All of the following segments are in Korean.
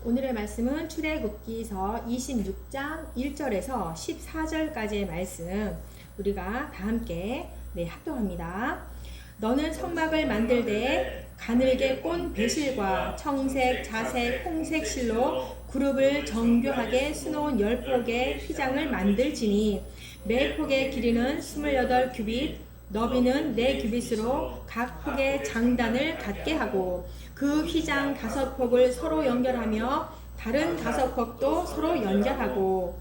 오늘의 말씀은 출애굽기서 26장 1절에서 14절까지의 말씀 우리가 다 함께 합독합니다. 너는 성막을 만들되 가늘게 꼰 배실과 청색, 자색, 홍색 실로 그룹을 정교하게 수놓은 10폭의 휘장을 만들지니 매 폭의 길이는 28규빗, 너비는 4규빗으로 각 폭의 장단을 갖게 하고 그 휘장 5폭을 서로 연결하며 다른 5폭도 서로 연결하고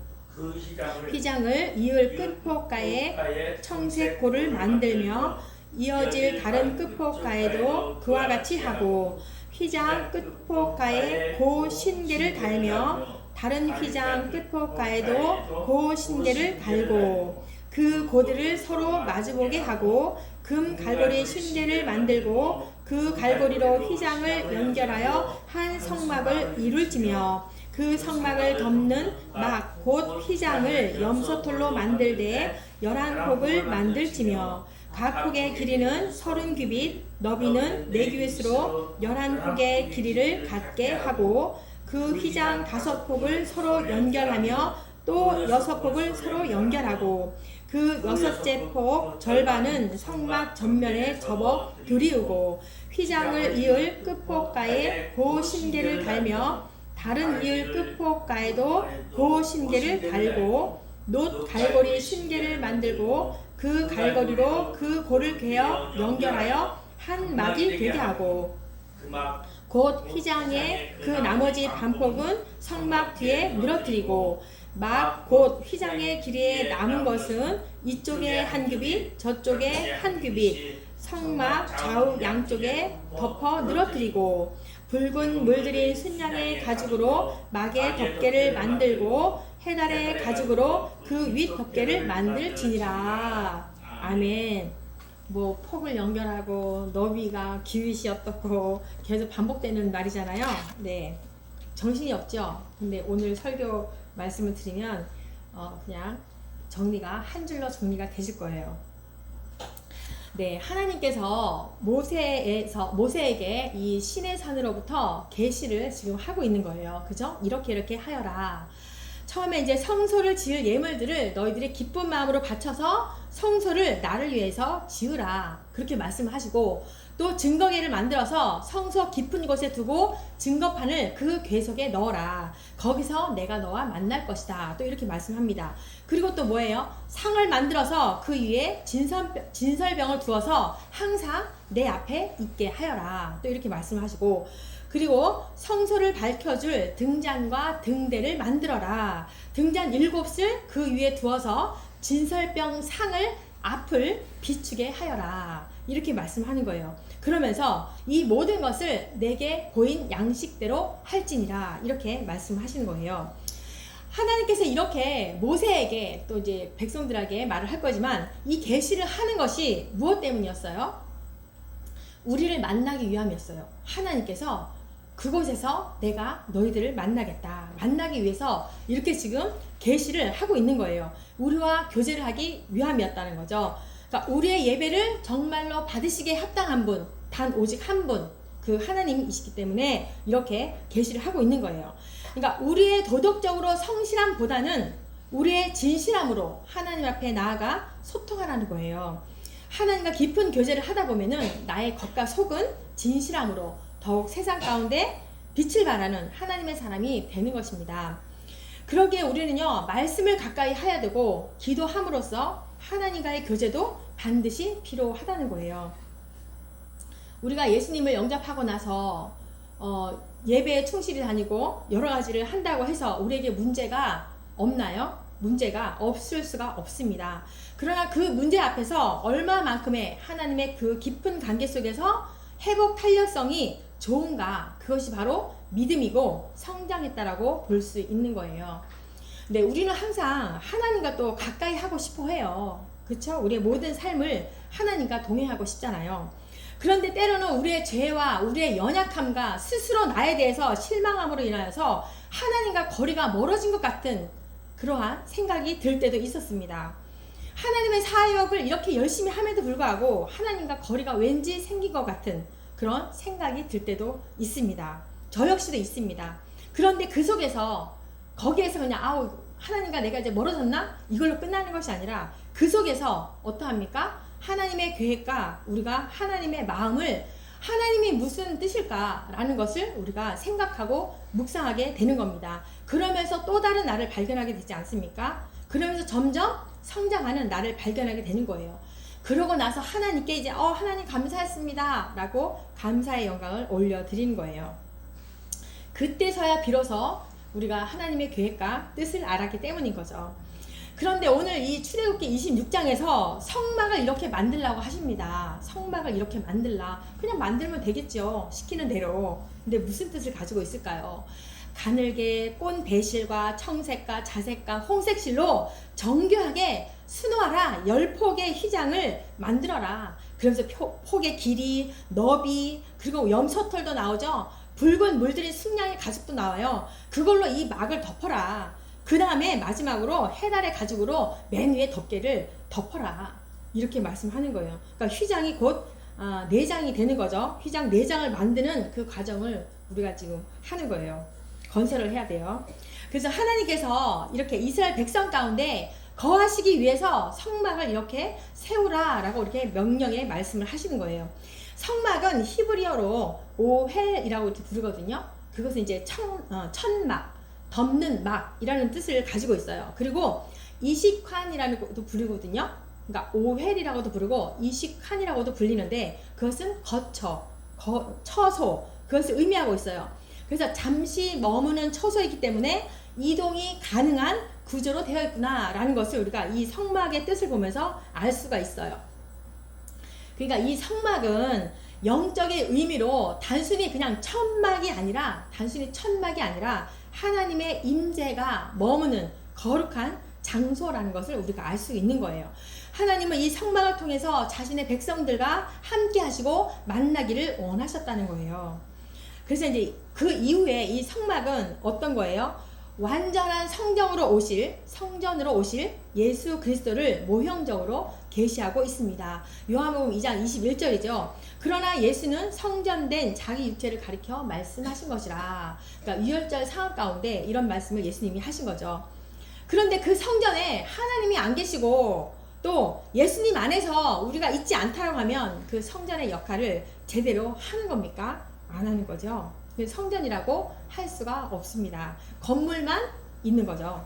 휘장을 이을 끝폭가에 청색 고를 만들며 이어질 다른 끝폭가에도 그와 같이 하고 휘장 끝폭가에 고 신계를 달며 다른 휘장 끝폭가에도 고 신계를 달고 그 고들을 서로 마주보게 하고 금 갈고리 신계를 만들고 그 갈고리로 휘장을 연결하여 한 성막을 이룰지며 그 성막을 덮는 막 곧 휘장을 염소털로 만들되 11폭을 만들지며 각 폭의 길이는 30규빗, 너비는 4규빗으로 11폭의 길이를 갖게 하고 그 휘장 5폭을 서로 연결하며 또 6폭을 서로 연결하고 그 6째 폭 절반은 성막 전면에 접어 들이우고 휘장을 이을 끝폭가에 고 신계를 달며 다른 이을 끝폭가에도 고 신계를 달고 놋 갈고리 신계를 만들고 그 갈고리로 그 고를 괴어 연결하여 한 막이 되게 하고 곧 휘장의 그 나머지 반폭은 성막 뒤에 늘어뜨리고 막 곧 휘장의 길이에 남은 것은 이쪽에 한 규빗 저쪽에 한 규빗 성막 좌우 양쪽에 덮어 늘어뜨리고 붉은 물들인 순양의 가죽으로 막의 덮개를 만들고 해달의 가죽으로 그 윗 덮개를 만들지니라. 아멘. 뭐 폭을 연결하고 너비가 기윗이 어떻고 계속 반복되는 말이잖아요. 네, 정신이 없죠. 근데 오늘 설교 말씀을 드리면 그냥 정리가 한 줄로 정리가 되실 거예요. 네, 하나님께서 모세에게 이 시내 산으로부터 계시를 지금 하고 있는 거예요. 그죠? 이렇게 하여라. 처음에 이제 성소를 지을 예물들을 너희들이 기쁜 마음으로 바쳐서 성소를 나를 위해서 지으라. 그렇게 말씀하시고 또 증거궤를 만들어서 성소 깊은 곳에 두고 증거판을 그 궤 속에 넣어라. 거기서 내가 너와 만날 것이다. 또 이렇게 말씀합니다. 그리고 또 뭐예요? 상을 만들어서 그 위에 진설병을 두어서 항상 내 앞에 있게 하여라. 또 이렇게 말씀하시고 그리고 성소를 밝혀줄 등잔과 등대를 만들어라. 등잔 7을 그 위에 두어서 진설병 상을 앞을 비추게 하여라. 이렇게 말씀하는 거예요. 그러면서 이 모든 것을 내게 보인 양식대로 할지니라. 이렇게 말씀하시는 거예요. 하나님께서 이렇게 모세에게 또 이제 백성들에게 말을 할 거지만 이 계시를 하는 것이 무엇 때문이었어요? 우리를 만나기 위함이었어요. 하나님께서 그곳에서 내가 너희들을 만나겠다. 만나기 위해서 이렇게 지금 계시를 하고 있는 거예요. 우리와 교제를 하기 위함이었다는 거죠. 그러니까 우리의 예배를 정말로 받으시기에 합당한 분, 단 오직 한 분, 그 하나님이시기 때문에 이렇게 계시를 하고 있는 거예요. 그러니까 우리의 도덕적으로 성실함보다는 우리의 진실함으로 하나님 앞에 나아가 소통하라는 거예요. 하나님과 깊은 교제를 하다 보면은 나의 겉과 속은 진실함으로 더욱 세상 가운데 빛을 발하는 하나님의 사람이 되는 것입니다. 그러기에 우리는요, 말씀을 가까이 해야 되고 기도함으로써 하나님과의 교제도 반드시 필요하다는 거예요. 우리가 예수님을 영접하고 나서 예배에 충실히 다니고 여러 가지를 한다고 해서 우리에게 문제가 없나요? 문제가 없을 수가 없습니다. 그러나 그 문제 앞에서 얼마만큼의 하나님의 그 깊은 관계 속에서 회복 탄력성이 좋은가, 그것이 바로 믿음이고 성장했다라고 볼 수 있는 거예요. 근데 우리는 항상 하나님과 또 가까이 하고 싶어 해요. 그렇죠? 우리의 모든 삶을 하나님과 동행하고 싶잖아요. 그런데 때로는 우리의 죄와 우리의 연약함과 스스로 나에 대해서 실망함으로 인하여서 하나님과 거리가 멀어진 것 같은 그러한 생각이 들 때도 있었습니다. 하나님의 사역을 이렇게 열심히 함에도 불구하고 하나님과 거리가 왠지 생긴 것 같은 그런 생각이 들 때도 있습니다. 저 역시도 있습니다. 그런데 그 속에서 거기에서 그냥 아우 하나님과 내가 이제 멀어졌나? 이걸로 끝나는 것이 아니라 그 속에서 어떠합니까? 하나님의 계획과 우리가 하나님의 마음을 하나님이 무슨 뜻일까라는 것을 우리가 생각하고 묵상하게 되는 겁니다. 그러면서 또 다른 나를 발견하게 되지 않습니까? 그러면서 점점 성장하는 나를 발견하게 되는 거예요. 그러고 나서 하나님께 이제 하나님 감사했습니다 라고 감사의 영광을 올려드리는 거예요. 그때서야 비로소 우리가 하나님의 계획과 뜻을 알았기 때문인 거죠. 그런데 오늘 이 출애굽기 26장에서 성막을 이렇게 만들라고 하십니다. 성막을 이렇게 만들라. 그냥 만들면 되겠죠. 시키는 대로. 근데 무슨 뜻을 가지고 있을까요? 가늘게 꼰 배실과 청색과 자색과 홍색실로 정교하게 수놓아라. 10폭의 휘장을 만들어라. 그러면서 폭의 길이, 너비, 그리고 염소털도 나오죠. 붉은 물들인 숙량의 가죽도 나와요. 그걸로 이 막을 덮어라. 그 다음에 마지막으로 해달의 가죽으로 맨 위에 덮개를 덮어라. 이렇게 말씀하는 거예요. 그러니까 휘장이 곧 내장이 되는 거죠. 휘장 내장을 만드는 그 과정을 우리가 지금 하는 거예요. 건설을 해야 돼요. 그래서 하나님께서 이렇게 이스라엘 백성 가운데 거하시기 위해서 성막을 이렇게 세우라 라고 이렇게 명령의 말씀을 하시는 거예요. 성막은 히브리어로 오헬이라고 이렇게 부르거든요. 그것은 이제 천막, 덮는 막이라는 뜻을 가지고 있어요. 그리고 이식환이라는 것도 부르거든요. 그러니까 오헬이라고도 부르고 이식환이라고도 불리는데 그것은 처소, 그것을 의미하고 있어요. 그래서 잠시 머무는 처소이기 때문에 이동이 가능한 구조로 되어 있구나 라는 것을 우리가 이 성막의 뜻을 보면서 알 수가 있어요. 그러니까 이 성막은 영적인 의미로 단순히 그냥 천막이 아니라 하나님의 임재가 머무는 거룩한 장소라는 것을 우리가 알 수 있는 거예요. 하나님은 이 성막을 통해서 자신의 백성들과 함께 하시고 만나기를 원하셨다는 거예요. 그래서 이제 그 이후에 이 성막은 어떤 거예요? 완전한 성전으로 오실 예수 그리스도를 모형적으로 계시하고 있습니다. 요한복음 2장 21절이죠. 그러나 예수는 성전된 자기 육체를 가리켜 말씀하신 것이라. 그러니까 유월절 상황 가운데 이런 말씀을 예수님이 하신 거죠. 그런데 그 성전에 하나님이 안 계시고 또 예수님 안에서 우리가 있지 않다고 하면 그 성전의 역할을 제대로 하는 겁니까? 안 하는 거죠. 성전이라고 할 수가 없습니다. 건물만 있는 거죠.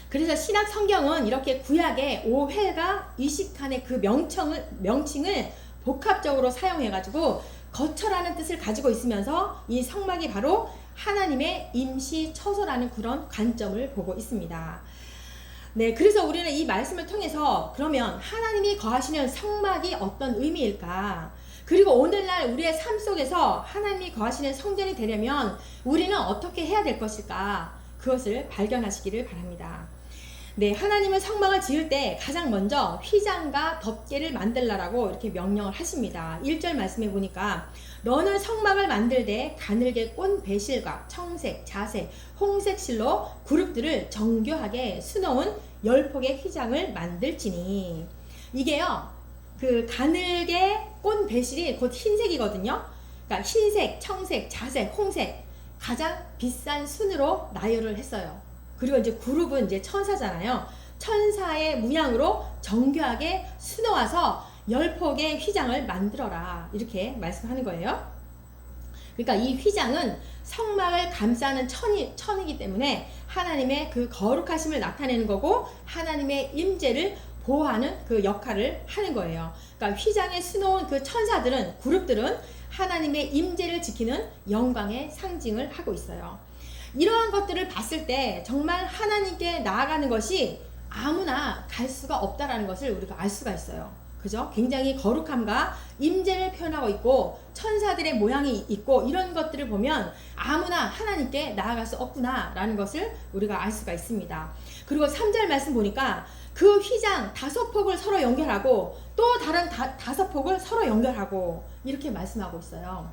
그래서 신약 성경은 이렇게 구약의 오헬과 이식한의 그 명칭을 복합적으로 사용해가지고 거처라는 뜻을 가지고 있으면서 이 성막이 바로 하나님의 임시 처소라는 그런 관점을 보고 있습니다. 네, 그래서 우리는 이 말씀을 통해서 그러면 하나님이 거하시는 성막이 어떤 의미일까? 그리고 오늘날 우리의 삶 속에서 하나님이 거하시는 성전이 되려면 우리는 어떻게 해야 될 것일까? 그것을 발견하시기를 바랍니다. 네, 하나님은 성막을 지을 때 가장 먼저 휘장과 덮개를 만들라라고 이렇게 명령을 하십니다. 1절 말씀해 보니까 너는 성막을 만들되 가늘게 꼰 배실과 청색, 자색, 홍색 실로 그룹들을 정교하게 수놓은 10폭의 휘장을 만들지니. 이게요, 그 가늘게 꼰 배실이 곧 흰색이거든요. 그러니까 흰색, 청색, 자색, 홍색 가장 비싼 순으로 나열을 했어요. 그리고 이제 그룹은 이제 천사잖아요. 천사의 문양으로 정교하게 수놓아서 10폭의 휘장을 만들어라. 이렇게 말씀하는 거예요. 그러니까 이 휘장은 성막을 감싸는 천이기 때문에 하나님의 그 거룩하심을 나타내는 거고 하나님의 임재를 보호하는 그 역할을 하는 거예요. 그러니까 휘장에 수놓은 그 천사들은, 그룹들은 하나님의 임재를 지키는 영광의 상징을 하고 있어요. 이러한 것들을 봤을 때 정말 하나님께 나아가는 것이 아무나 갈 수가 없다라는 것을 우리가 알 수가 있어요. 그죠? 굉장히 거룩함과 임재를 표현하고 있고 천사들의 모양이 있고 이런 것들을 보면 아무나 하나님께 나아갈 수 없구나라는 것을 우리가 알 수가 있습니다. 그리고 3절 말씀 보니까 그 휘장 5폭을 서로 연결하고 또 다른 5폭을 서로 연결하고 이렇게 말씀하고 있어요.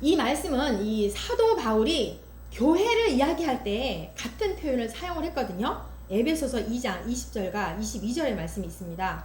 이 말씀은 이 사도 바울이 교회를 이야기할 때 같은 표현을 사용을 했거든요. 에베소서 2장 20절과 22절의 말씀이 있습니다.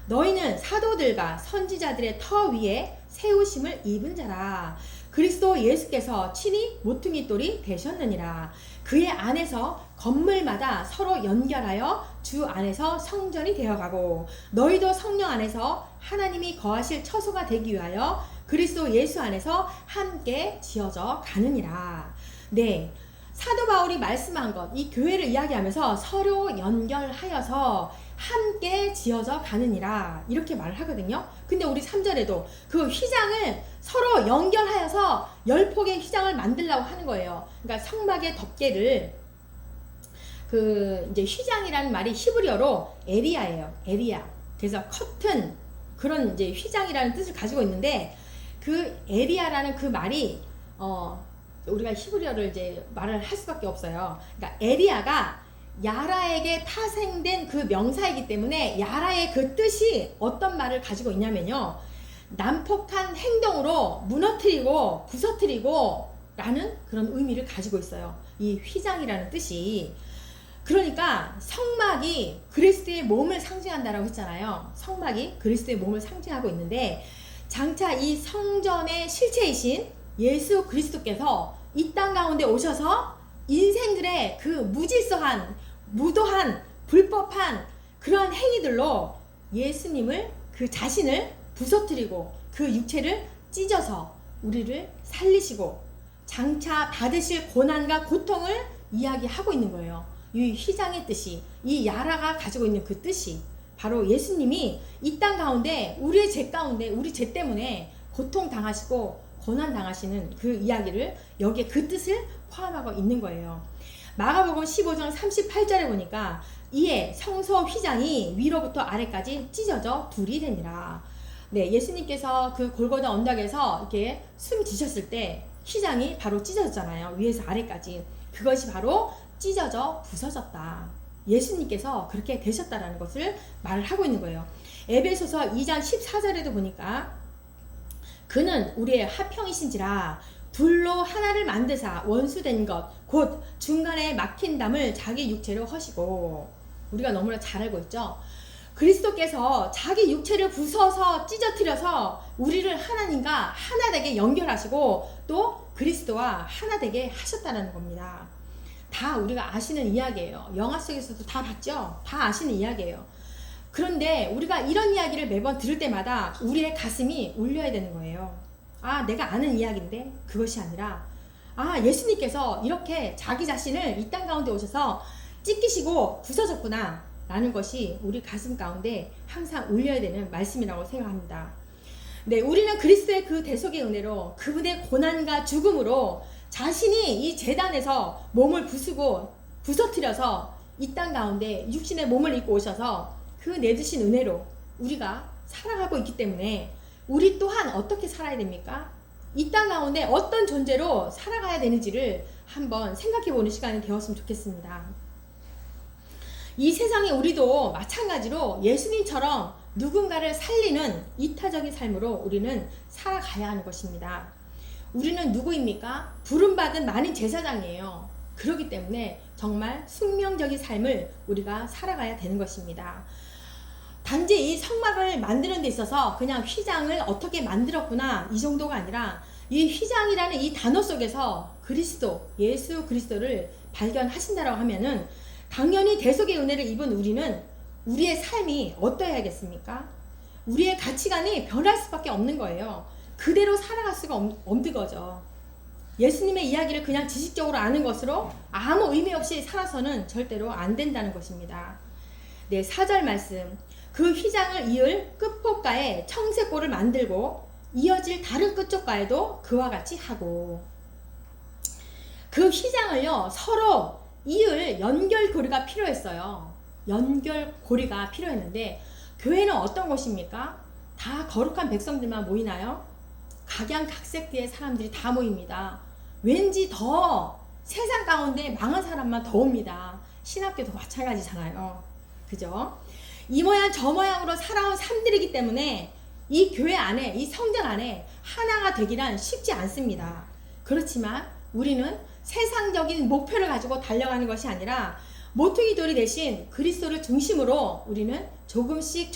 너희는 사도들과 선지자들의 터 위에 세우심을 입은 자라. 그리스도 예수께서 친히 모퉁이 돌이 되셨느니라. 그의 안에서 건물마다 서로 연결하여 주 안에서 성전이 되어가고 너희도 성령 안에서 하나님이 거하실 처소가 되기 위하여 그리스도 예수 안에서 함께 지어져 가느니라. 네, 사도 바울이 말씀한 것, 이 교회를 이야기하면서 서로 연결하여서 함께 지어져 가느니라 이렇게 말을 하거든요. 근데 우리 3절에도 그 휘장을 서로 연결하여서 10폭의 휘장을 만들려고 하는 거예요. 그러니까 성막의 덮개를 이제 휘장이라는 말이 히브리어로 에리아예요. 에리아. 그래서 커튼, 그런 이제 휘장이라는 뜻을 가지고 있는데 그 에리아라는 그 말이 우리가 히브리어를 이제 말을 할 수밖에 없어요. 그러니까 에리아가 야라에게 파생된 그 명사이기 때문에 야라의 그 뜻이 어떤 말을 가지고 있냐면요, 난폭한 행동으로 무너뜨리고 부서뜨리고 라는 그런 의미를 가지고 있어요. 이 휘장이라는 뜻이. 그러니까 성막이 그리스도의 몸을 상징한다라고 했잖아요. 성막이 그리스도의 몸을 상징하고 있는데 장차 이 성전의 실체이신 예수 그리스도께서 이 땅 가운데 오셔서 인생들의 그 무질서한, 무도한, 불법한 그러한 행위들로 예수님을, 그 자신을 부서뜨리고 그 육체를 찢어서 우리를 살리시고 장차 받으실 고난과 고통을 이야기하고 있는 거예요. 이 휘장의 뜻이, 이 야라가 가지고 있는 그 뜻이 바로 예수님이 이 땅 가운데 우리의 죄 가운데 우리 죄 때문에 고통당하시고 고난당하시는 그 이야기를 여기에 그 뜻을 포함하고 있는 거예요. 마가복음 15장 38절에 보니까 이에 성소 휘장이 위로부터 아래까지 찢어져 둘이 되니라. 네, 예수님께서 그 골고다 언덕에서 이렇게 숨지셨을 때 휘장이 바로 찢어졌잖아요. 위에서 아래까지. 그것이 바로 찢어져 부서졌다. 예수님께서 그렇게 되셨다라는 것을 말을 하고 있는 거예요. 에베소서 2장 14절에도 보니까 그는 우리의 화평이신지라 둘로 하나를 만드사 원수된 것 곧 중간에 막힌 담을 자기 육체로 허시고, 우리가 너무나 잘 알고 있죠. 그리스도께서 자기 육체를 부숴서 찢어뜨려서 우리를 하나님과 하나 되게 연결하시고 또 그리스도와 하나 되게 하셨다는 겁니다. 다 우리가 아시는 이야기예요. 영화 속에서도 다 봤죠? 다 아시는 이야기예요. 그런데 우리가 이런 이야기를 매번 들을 때마다 우리의 가슴이 울려야 되는 거예요. 아, 내가 아는 이야기인데 그것이 아니라 예수님께서 이렇게 자기 자신을 이 땅 가운데 오셔서 찢기시고 부서졌구나 라는 것이 우리 가슴 가운데 항상 울려야 되는 말씀이라고 생각합니다. 네, 우리는 그리스도의 그 대속의 은혜로 그분의 고난과 죽음으로 자신이 이 제단에서 몸을 부수고 부서뜨려서 이 땅 가운데 육신의 몸을 입고 오셔서 그 내주신 은혜로 우리가 살아가고 있기 때문에 우리 또한 어떻게 살아야 됩니까? 이 땅 가운데 어떤 존재로 살아가야 되는지를 한번 생각해 보는 시간이 되었으면 좋겠습니다. 이 세상에 우리도 마찬가지로 예수님처럼 누군가를 살리는 이타적인 삶으로 우리는 살아가야 하는 것입니다. 우리는 누구입니까? 부름받은 만인 제사장이에요. 그렇기 때문에 정말 숙명적인 삶을 우리가 살아가야 되는 것입니다. 단지 이 성막을 만드는 데 있어서 그냥 휘장을 어떻게 만들었구나 이 정도가 아니라 이 휘장이라는 이 단어 속에서 그리스도, 예수 그리스도를 발견하신다라고 하면은 당연히 대속의 은혜를 입은 우리는 우리의 삶이 어떠해야겠습니까? 우리의 가치관이 변할 수밖에 없는 거예요. 그대로 살아갈 수가 없는 거죠. 예수님의 이야기를 그냥 지식적으로 아는 것으로 아무 의미 없이 살아서는 절대로 안 된다는 것입니다. 네, 4절 말씀. 그 휘장을 이을 끝폭가에 청색고를 만들고 이어질 다른 끝쪽가에도 그와 같이 하고, 그 휘장을요 서로 이을 연결고리가 필요했어요. 연결고리가 필요했는데 교회는 어떤 곳입니까? 다 거룩한 백성들만 모이나요? 각양각색의 사람들이 다 모입니다. 왠지 더 세상 가운데 망한 사람만 더 옵니다. 신학교도 마찬가지잖아요. 그죠? 이 모양 저 모양으로 살아온 삶들이기 때문에 이 교회 안에, 이 성전 안에 하나가 되기란 쉽지 않습니다. 그렇지만 우리는 세상적인 목표를 가지고 달려가는 것이 아니라 모퉁이 돌이 대신 그리스도를 중심으로 우리는 조금씩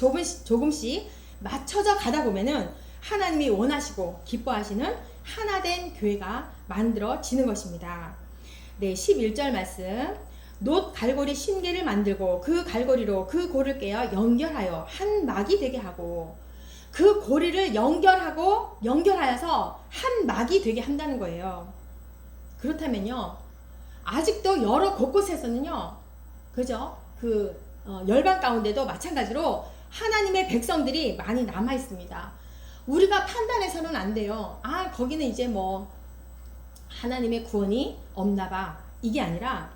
맞춰져 가다 보면은 하나님이 원하시고 기뻐하시는 하나된 교회가 만들어지는 것입니다. 네, 11절 말씀. 놋 갈고리 신개를 만들고 그 갈고리로 그 골을 깨어 연결하여 한 막이 되게 하고, 그 고리를 연결하여서 한 막이 되게 한다는 거예요. 그렇다면요, 아직도 여러 곳곳에서는요, 그죠? 열방 가운데도 마찬가지로 하나님의 백성들이 많이 남아 있습니다. 우리가 판단해서는 안 돼요. 아, 거기는 이제 뭐 하나님의 구원이 없나 봐, 이게 아니라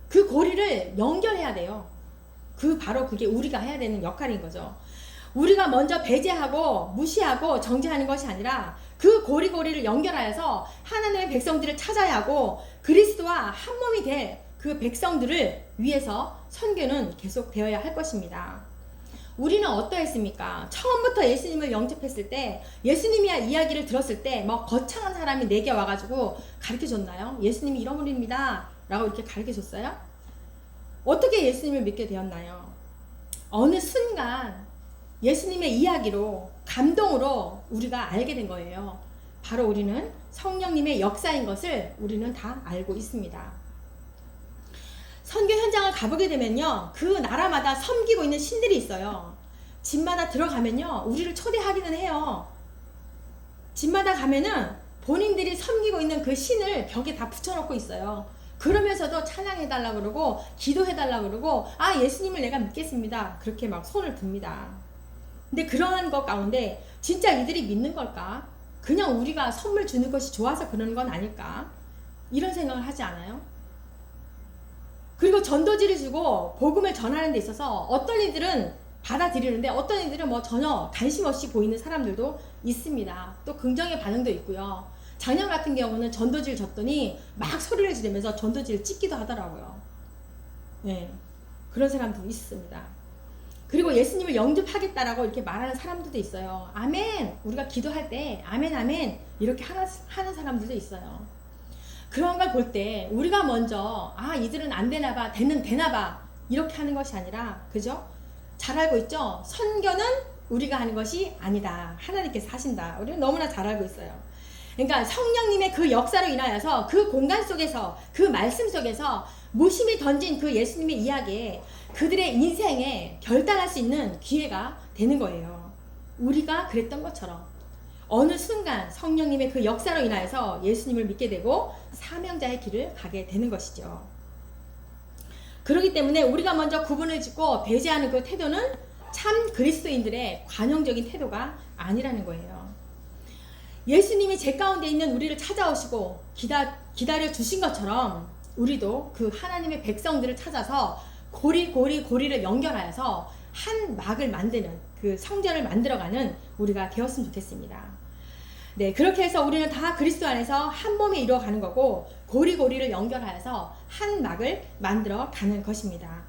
그 고리를 연결해야 돼요. 바로 그게 우리가 해야 되는 역할인 거죠. 우리가 먼저 배제하고 무시하고 정죄하는 것이 아니라 그 고리를 연결하여서 하나님의 백성들을 찾아야 하고, 그리스도와 한 몸이 될 그 백성들을 위해서 선교는 계속 되어야 할 것입니다. 우리는 어떠했습니까? 처음부터 예수님을 영접했을 때, 예수님의 이야기를 들었을 때 뭐 거창한 사람이 내게 와가지고 가르쳐줬나요? 예수님이 이런 분입니다 라고 이렇게 가르쳐줬어요? 어떻게 예수님을 믿게 되었나요? 어느 순간 예수님의 이야기로, 감동으로 우리가 알게 된 거예요. 바로 우리는 성령님의 역사인 것을 우리는 다 알고 있습니다. 선교 현장을 가보게 되면요, 그 나라마다 섬기고 있는 신들이 있어요. 집마다 들어가면요, 우리를 초대하기는 해요. 집마다 가면은 본인들이 섬기고 있는 그 신을 벽에 다 붙여놓고 있어요. 그러면서도 찬양해달라고 그러고 기도해달라고 그러고, 아, 예수님을 내가 믿겠습니다, 그렇게 막 손을 듭니다. 근데 그러한 것 가운데 진짜 이들이 믿는 걸까? 그냥 우리가 선물 주는 것이 좋아서 그러는 건 아닐까? 이런 생각을 하지 않아요? 그리고 전도지를 주고 복음을 전하는 데 있어서 어떤 이들은 받아들이는데 어떤 이들은 뭐 전혀 관심 없이 보이는 사람들도 있습니다. 또 긍정의 반응도 있고요. 작년 같은 경우는 전도지를 줬더니 막 소리를 지르면서 전도지를 찍기도 하더라고요. 네, 그런 사람도 있습니다. 그리고 예수님을 영접하겠다라고 이렇게 말하는 사람들도 있어요. 아멘! 우리가 기도할 때 아멘 아멘 이렇게 하는 사람들도 있어요. 그런 걸 볼 때 우리가 먼저 아, 이들은 안 되나봐, 되나봐 이렇게 하는 것이 아니라, 그죠? 잘 알고 있죠? 선교는 우리가 하는 것이 아니다, 하나님께서 하신다. 우리는 너무나 잘 알고 있어요. 그러니까 성령님의 그 역사로 인하여서 그 공간 속에서, 그 말씀 속에서 무심히 던진 그 예수님의 이야기에 그들의 인생에 결단할 수 있는 기회가 되는 거예요. 우리가 그랬던 것처럼 어느 순간 성령님의 그 역사로 인하여서 예수님을 믿게 되고 사명자의 길을 가게 되는 것이죠. 그렇기 때문에 우리가 먼저 구분을 짓고 배제하는 그 태도는 참 그리스도인들의 관용적인 태도가 아니라는 거예요. 예수님이 제 가운데 있는 우리를 찾아오시고 기다려 주신 것처럼 우리도 그 하나님의 백성들을 찾아서 고리를 연결하여서 한 막을 만드는, 그 성전을 만들어가는 우리가 되었으면 좋겠습니다. 네, 그렇게 해서 우리는 다 그리스도 안에서 한 몸이 이루어가는 거고, 고리를 연결하여서 한 막을 만들어가는 것입니다.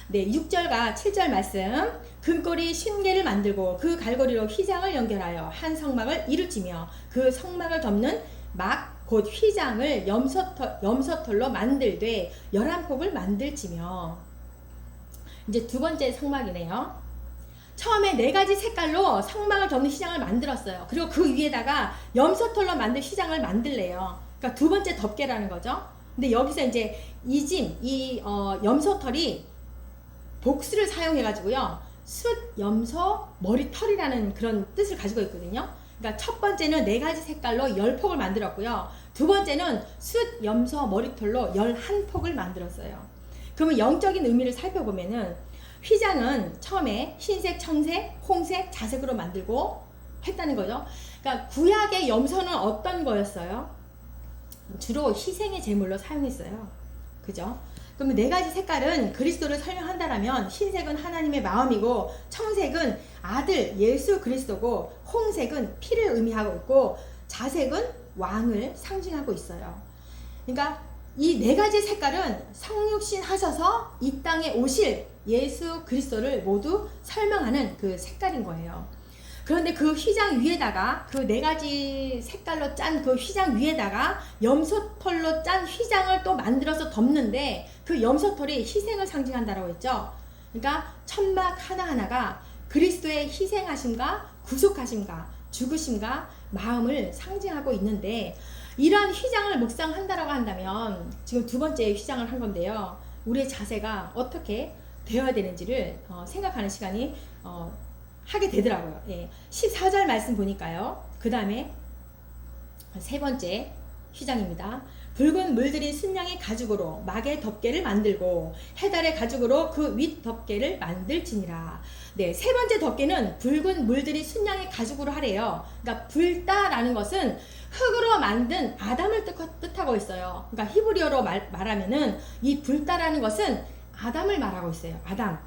네, 6절과 7절 말씀. 금고리 신개를 만들고 그 갈고리로 휘장을 연결하여 한 성막을 이루지며 그 성막을 덮는 막 곧 휘장을 염소털로 만들되 11폭을 만들지며. 이제 두 번째 성막이네요. 처음에 4가지 색깔로 성막을 덮는 휘장을 만들었어요. 그리고 그 위에다가 염소털로 만든 휘장을 만들래요. 그러니까 두 번째 덮개라는 거죠. 근데 여기서 이제 염소털이 복수를 사용해가지고요, 숫, 염소, 머리털이라는 그런 뜻을 가지고 있거든요. 그러니까 첫 번째는 4가지 색깔로 10폭을 만들었고요. 두 번째는 숫, 염소, 머리털로 11폭을 만들었어요. 그러면 영적인 의미를 살펴보면은 휘장은 처음에 흰색, 청색, 홍색, 자색으로 만들고 했다는 거죠. 그러니까 구약의 염소는 어떤 거였어요? 주로 희생의 제물로 사용했어요. 그죠? 그럼 4가지 색깔은 그리스도를 설명한다라면, 흰색은 하나님의 마음이고, 청색은 아들 예수 그리스도고, 홍색은 피를 의미하고 있고, 자색은 왕을 상징하고 있어요. 그러니까 이 4가지 색깔은 성육신 하셔서 이 땅에 오실 예수 그리스도를 모두 설명하는 그 색깔인 거예요. 그런데 그 휘장 위에다가, 그 4가지 색깔로 짠 그 휘장 위에다가 염소털로 짠 휘장을 또 만들어서 덮는데, 그 염소털이 희생을 상징한다라고 했죠. 그러니까 천막 하나하나가 그리스도의 희생하심과 구속하심과 죽으심과 마음을 상징하고 있는데, 이러한 휘장을 묵상한다라고 한다면 지금 두 번째 휘장을 한 건데요. 우리의 자세가 어떻게 되어야 되는지를 생각하는 시간이 하게 되더라고요. 예. 14절 말씀 보니까요. 그 다음에 세 번째 휘장입니다. 붉은 물들인 순양의 가죽으로 막의 덮개를 만들고 해달의 가죽으로 그 윗 덮개를 만들지니라. 네, 세 번째 덮개는 붉은 물들인 순양의 가죽으로 하래요. 그러니까 불다라는 것은 흙으로 만든 아담을 뜻하고 있어요. 그러니까 히브리어로 말하면은 이 불다라는 것은 아담을 말하고 있어요. 아담.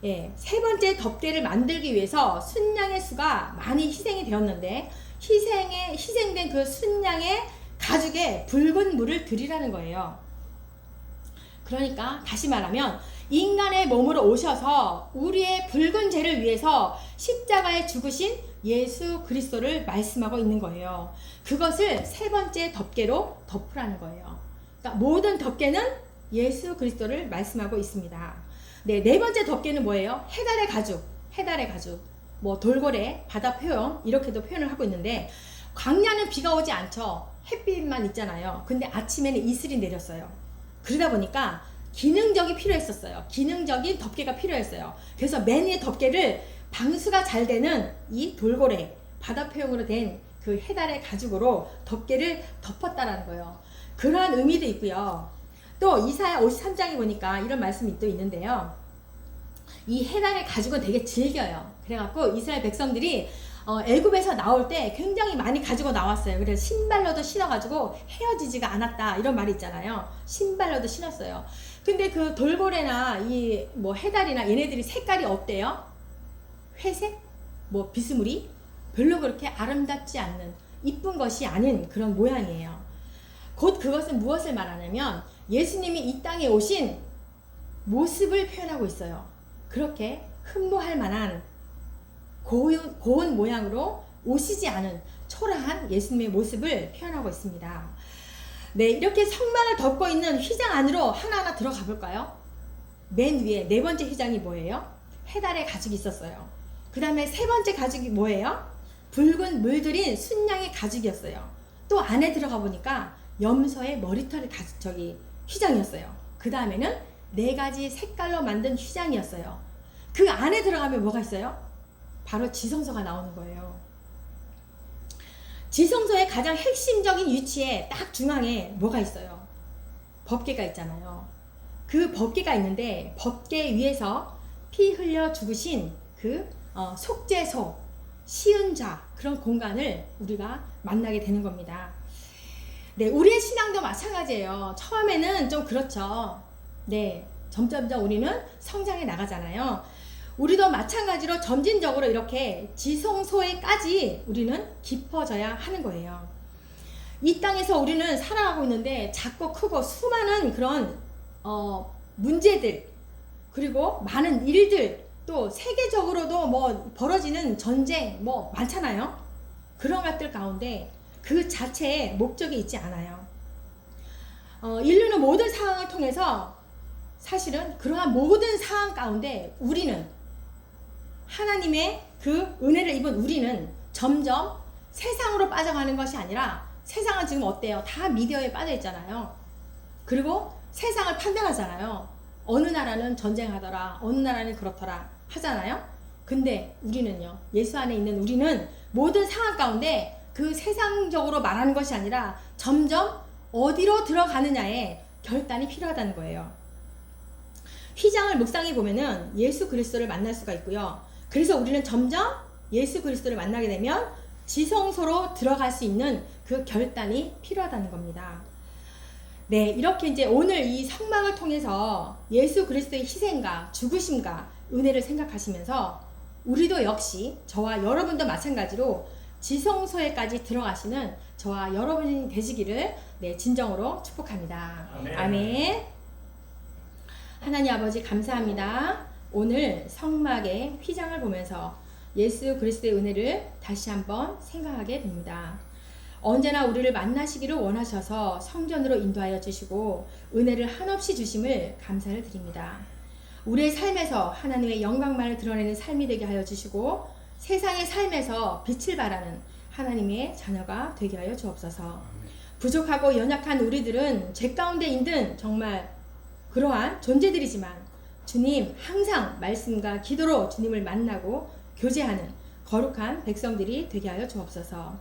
예, 세 번째 덮개를 만들기 위해서 순양의 수가 많이 희생이 되었는데, 희생된 그 순양의 가죽에 붉은 물을 들이라는 거예요. 그러니까 다시 말하면 인간의 몸으로 오셔서 우리의 붉은 죄를 위해서 십자가에 죽으신 예수 그리스도를 말씀하고 있는 거예요. 그것을 세 번째 덮개로 덮으라는 거예요. 그러니까 모든 덮개는 예수 그리스도를 말씀하고 있습니다. 네, 네 번째 덮개는 뭐예요? 해달의 가죽. 해달의 가죽. 뭐 돌고래, 바다 표현 이렇게도 표현을 하고 있는데, 광야는 비가 오지 않죠. 햇빛만 있잖아요. 근데 아침에는 이슬이 내렸어요. 그러다 보니까 기능적이 필요했었어요. 기능적인 덮개가 필요했어요. 그래서 맨 위에 덮개를 방수가 잘 되는 이 돌고래, 바다 표현으로 된 그 해달의 가죽으로 덮개를 덮었다라는 거예요. 그러한 의미도 있고요. 또 이사야 53장에 보니까 이런 말씀이 또 있는데요. 이 해달의 가죽은 되게 질겨요. 그래갖고 이스라엘 백성들이 애굽에서 나올 때 굉장히 많이 가지고 나왔어요. 그래서 신발로도 신어가지고 헤어지지가 않았다 이런 말이 있잖아요. 신발로도 신었어요. 근데 그 돌고래나 이 뭐 해달이나 얘네들이 색깔이 어때요? 회색? 뭐 비스무리? 별로 그렇게 아름답지 않는, 이쁜 것이 아닌 그런 모양이에요. 곧 그것은 무엇을 말하냐면 예수님이 이 땅에 오신 모습을 표현하고 있어요. 그렇게 흠모할 만한 고운 모양으로 오시지 않은 초라한 예수님의 모습을 표현하고 있습니다. 네, 이렇게 성막을 덮고 있는 휘장 안으로 하나하나 들어가 볼까요? 맨 위에 네 번째 휘장이 뭐예요? 해달의 가죽이 있었어요. 그 다음에 세 번째 가죽이 뭐예요? 붉은 물들인 순양의 가죽이었어요. 또 안에 들어가 보니까 염소의 머리털 휘장이었어요. 그 다음에는 네 가지 색깔로 만든 휘장이었어요. 그 안에 들어가면 뭐가 있어요? 바로 지성소가 나오는 거예요. 지성소의 가장 핵심적인 위치에 딱 중앙에 뭐가 있어요? 법궤가 있잖아요. 그 법궤가 있는데 법궤 위에서 피 흘려 죽으신 그 속죄소, 시은자, 그런 공간을 우리가 만나게 되는 겁니다. 네, 우리의 신앙도 마찬가지예요. 처음에는 좀 그렇죠. 네, 점점점 우리는 성장해 나가잖아요. 우리도 마찬가지로 점진적으로 이렇게 지성소에까지 우리는 깊어져야 하는 거예요. 이 땅에서 우리는 살아가고 있는데 작고 크고 수많은 그런 문제들, 그리고 많은 일들, 또 세계적으로도 뭐 벌어지는 전쟁 뭐 많잖아요. 그런 것들 가운데 그 자체에 목적이 있지 않아요. 인류는 모든 상황을 통해서 사실은 그러한 모든 상황 가운데 우리는 하나님의 그 은혜를 입은 우리는 점점 세상으로 빠져가는 것이 아니라, 세상은 지금 어때요? 다 미디어에 빠져 있잖아요. 그리고 세상을 판단하잖아요. 어느 나라는 전쟁하더라, 어느 나라는 그렇더라 하잖아요. 근데 우리는요, 예수 안에 있는 우리는 모든 상황 가운데 그 세상적으로 말하는 것이 아니라 점점 어디로 들어가느냐에 결단이 필요하다는 거예요. 휘장을 묵상해 보면은 예수 그리스도를 만날 수가 있고요. 그래서 우리는 점점 예수 그리스도를 만나게 되면 지성소로 들어갈 수 있는 그 결단이 필요하다는 겁니다. 네, 이렇게 이제 오늘 이 성막을 통해서 예수 그리스도의 희생과 죽으심과 은혜를 생각하시면서 우리도 역시 저와 여러분도 마찬가지로 지성소에까지 들어가시는 저와 여러분이 되시기를 진정으로 축복합니다. 아멘. 아멘. 하나님 아버지 감사합니다. 오늘 성막의 휘장을 보면서 예수 그리스도의 은혜를 다시 한번 생각하게 됩니다. 언제나 우리를 만나시기를 원하셔서 성전으로 인도하여 주시고 은혜를 한없이 주심을 감사를 드립니다. 우리의 삶에서 하나님의 영광만을 드러내는 삶이 되게 하여 주시고 세상의 삶에서 빛을 발하는 하나님의 자녀가 되게 하여 주옵소서. 부족하고 연약한 우리들은 죄 가운데 있는 정말 그러한 존재들이지만 주님 항상 말씀과 기도로 주님을 만나고 교제하는 거룩한 백성들이 되게 하여 주옵소서.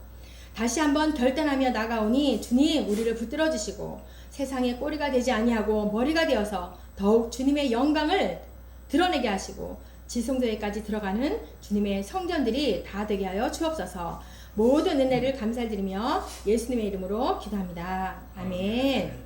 다시 한번 결단하며 나가오니 주님 우리를 붙들어 주시고 세상의 꼬리가 되지 아니하고 머리가 되어서 더욱 주님의 영광을 드러내게 하시고 지성소에까지 들어가는 주님의 성전들이 다 되게 하여 주옵소서. 모든 은혜를 감사드리며 예수님의 이름으로 기도합니다. 아멘.